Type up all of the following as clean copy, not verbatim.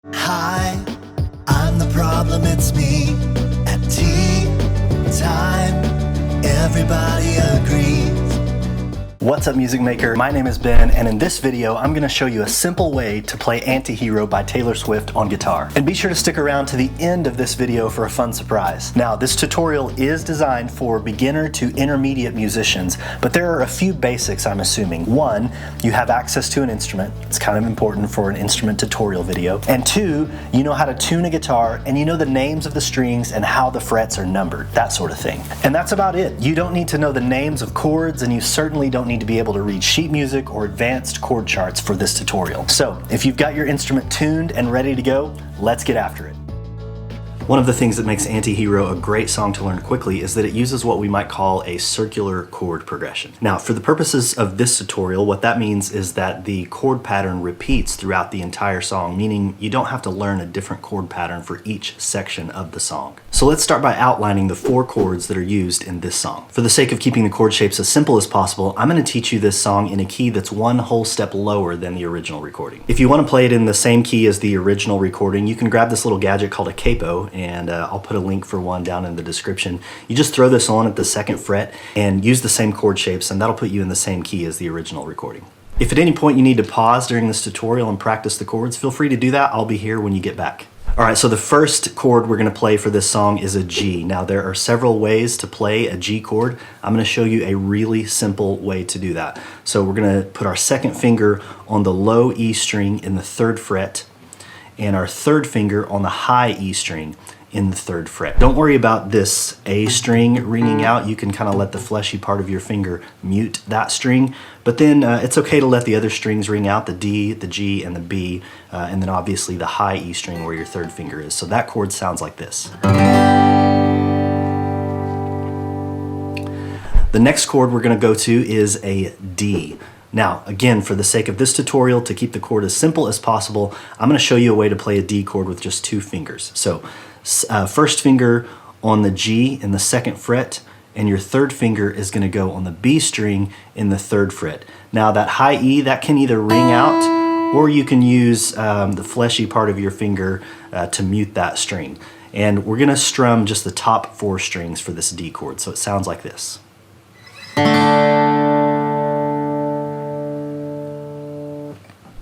Hi, I'm the problem, it's me. At tea time, everybody agrees. What's up, music maker? My name is Ben, and in this video, I'm gonna show you a simple way to play Anti-Hero by Taylor Swift on guitar. And be sure to stick around to the end of this video for a fun surprise. Now, this tutorial is designed for beginner to intermediate musicians, but there are a few basics I'm assuming. One, you have access to an instrument. It's kind of important for an instrument tutorial video. And two, you know how to tune a guitar, and you know the names of the strings and how the frets are numbered, that sort of thing. And that's about it. You don't need to know the names of chords, and you certainly don't need to be able to read sheet music or advanced chord charts for this tutorial. So if you've got your instrument tuned and ready to go, let's get after it. One of the things that makes Anti-Hero a great song to learn quickly is that it uses what we might call a circular chord progression. Now, for the purposes of this tutorial, what that means is that the chord pattern repeats throughout the entire song, meaning you don't have to learn a different chord pattern for each section of the song. So let's start by outlining the 4 chords that are used in this song. For the sake of keeping the chord shapes as simple as possible, I'm going to teach you this song in a key that's one whole step lower than the original recording. If you want to play it in the same key as the original recording, you can grab this little gadget called a Capo, and I'll put a link for one down in the description. You just throw this on at the 2nd fret and use the same chord shapes, and that'll put you in the same key as the original recording. If at any point you need to pause during this tutorial and practice the chords, feel free to do that. I'll be here when you get back. All right, so the first chord we're going to play for this song is a G. Now, there are several ways to play a G chord. I'm going to show you a really simple way to do that. So we're going to put our 2nd finger on the low E string in the 3rd fret and our 3rd finger on the high E string in the 3rd fret. Don't worry about this A string ringing out. You can kind of let the fleshy part of your finger mute that string, but then it's okay to let the other strings ring out, the D, the G, and the B, and then obviously the high E string where your 3rd finger is. So that chord sounds like this. The next chord we're going to go to is a D. Now, again, for the sake of this tutorial, to keep the chord as simple as possible, I'm going to show you a way to play a D chord with just 2 fingers. So 1st finger on the G in the 2nd fret, and your 3rd finger is going to go on the B string in the 3rd fret. Now, that high E, that can either ring out, or you can use the fleshy part of your finger to mute that string. And we're going to strum just the top 4 strings for this D chord, so it sounds like this.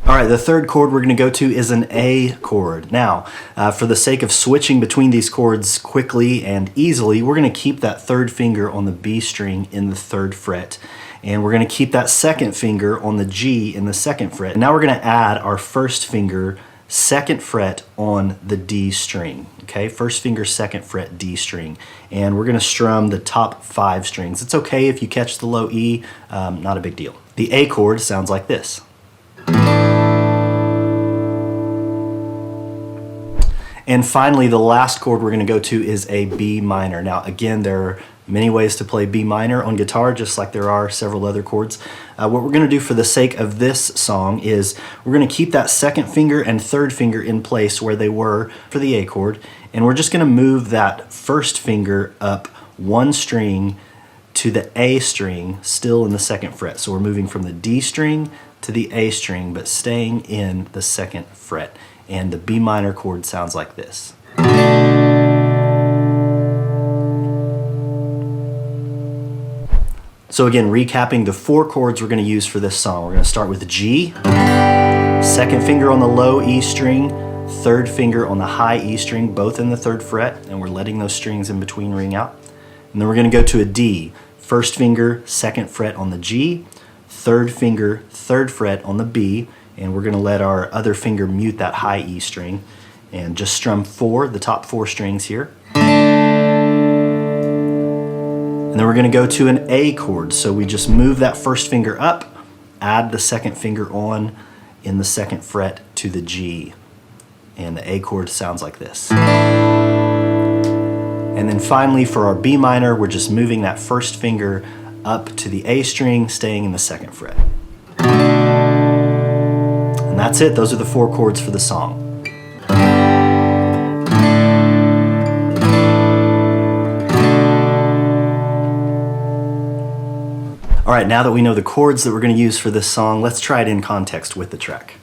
All right, the 3rd chord we're going to go to is an A chord. Now, for the sake of switching between these chords quickly and easily, we're going to keep that 3rd finger on the B string in the 3rd fret, and we're going to keep that 2nd finger on the G in the 2nd fret. And now we're going to add our 1st finger, 2nd fret on the D string. Okay, 1st finger, 2nd fret, D string, and we're going to strum the top 5 strings. It's okay if you catch the low E, not a big deal. The A chord sounds like this. And finally, the last chord we're going to go to is a B minor. Now, again, there are many ways to play B minor on guitar, just like there are several other chords. What we're going to do for the sake of this song is we're going to keep that 2nd finger and 3rd finger in place where they were for the A chord, and we're just going to move that 1st finger up 1 string to the A string, still in the 2nd fret. So we're moving from the D string to the A string, but staying in the 2nd fret. And the B minor chord sounds like this. So again, recapping the 4 chords we're going to use for this song. We're going to start with G, 2nd finger on the low E string, 3rd finger on the high E string, both in the 3rd fret, and we're letting those strings in between ring out. And then we're going to go to a D, 1st finger, 2nd fret on the G, 3rd finger, 3rd fret on the B, and we're going to let our other finger mute that high E string and just strum 4, the top 4 strings here. And then we're going to go to an A chord. So we just move that 1st finger up, add the 2nd finger on in the 2nd fret to the G. And the A chord sounds like this. And then finally for our B minor, we're just moving that 1st finger up to the A string, staying in the 2nd fret. And that's it. Those are the 4 chords for the song. All right, now that we know the chords that we're going to use for this song, let's try it in context with the track.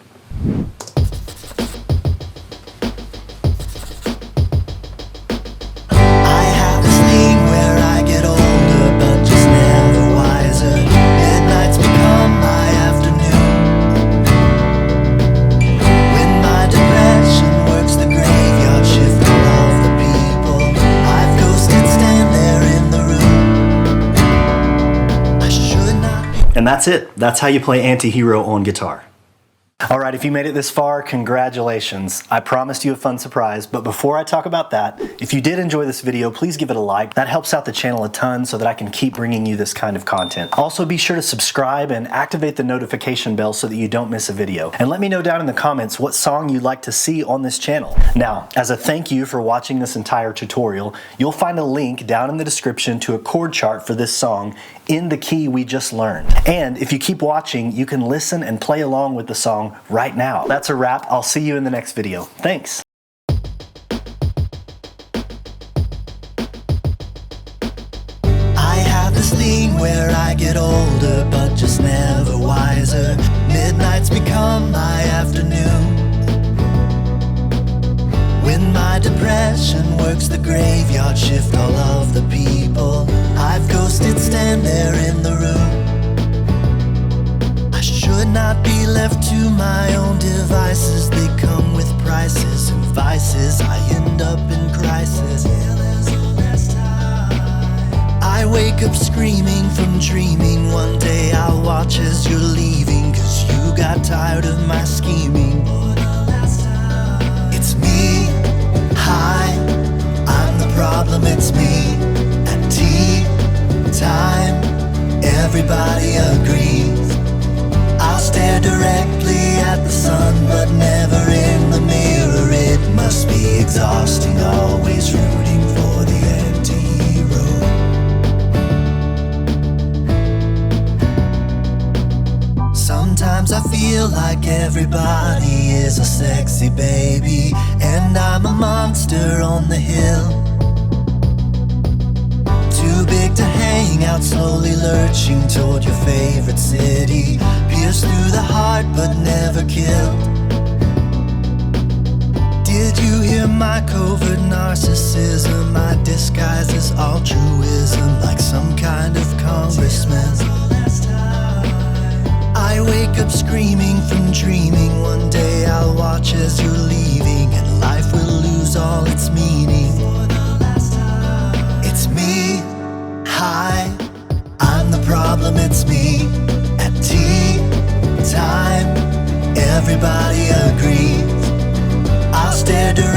And that's it. That's how you play Anti-Hero on guitar. Alright, if you made it this far, congratulations. I promised you a fun surprise, but before I talk about that, if you did enjoy this video, please give it a like. That helps out the channel a ton so that I can keep bringing you this kind of content. Also, be sure to subscribe and activate the notification bell so that you don't miss a video. And let me know down in the comments what song you'd like to see on this channel. Now, as a thank you for watching this entire tutorial, you'll find a link down in the description to a chord chart for this song in the key we just learned. And if you keep watching, you can listen and play along with the song right now. That's a wrap. I'll see you in the next video. Thanks. I have this thing where I get older, but just never wiser. Midnights become my afternoon. When my depression works the graveyard shift, all of the people I've ghosted stand there in the room. I should not be left to my own devices. They come with prices and vices. I end up in crisis. I wake up screaming from dreaming. One day I'll watch as you're leaving, 'cause you got tired of my scheming. It's me, hi, I'm the problem, it's me. At tea time, everybody agrees. I'll stare directly at the sun, but never in the mirror. It must be exhausting, always rooting for the anti-hero. Sometimes I feel like everybody is a sexy baby, and I'm a monster on the hill. Too big to hang out, slowly lurching toward your favorite city. Pierced through the heart but never killed. Did you hear my covert narcissism? I disguise as altruism, like some kind of congressman. I wake up screaming from dreaming. One day I'll watch as you're leaving, and life will lose all its meaning. It's me, hi, I'm the problem, it's me. At tea time, everybody agrees. I'll stare directly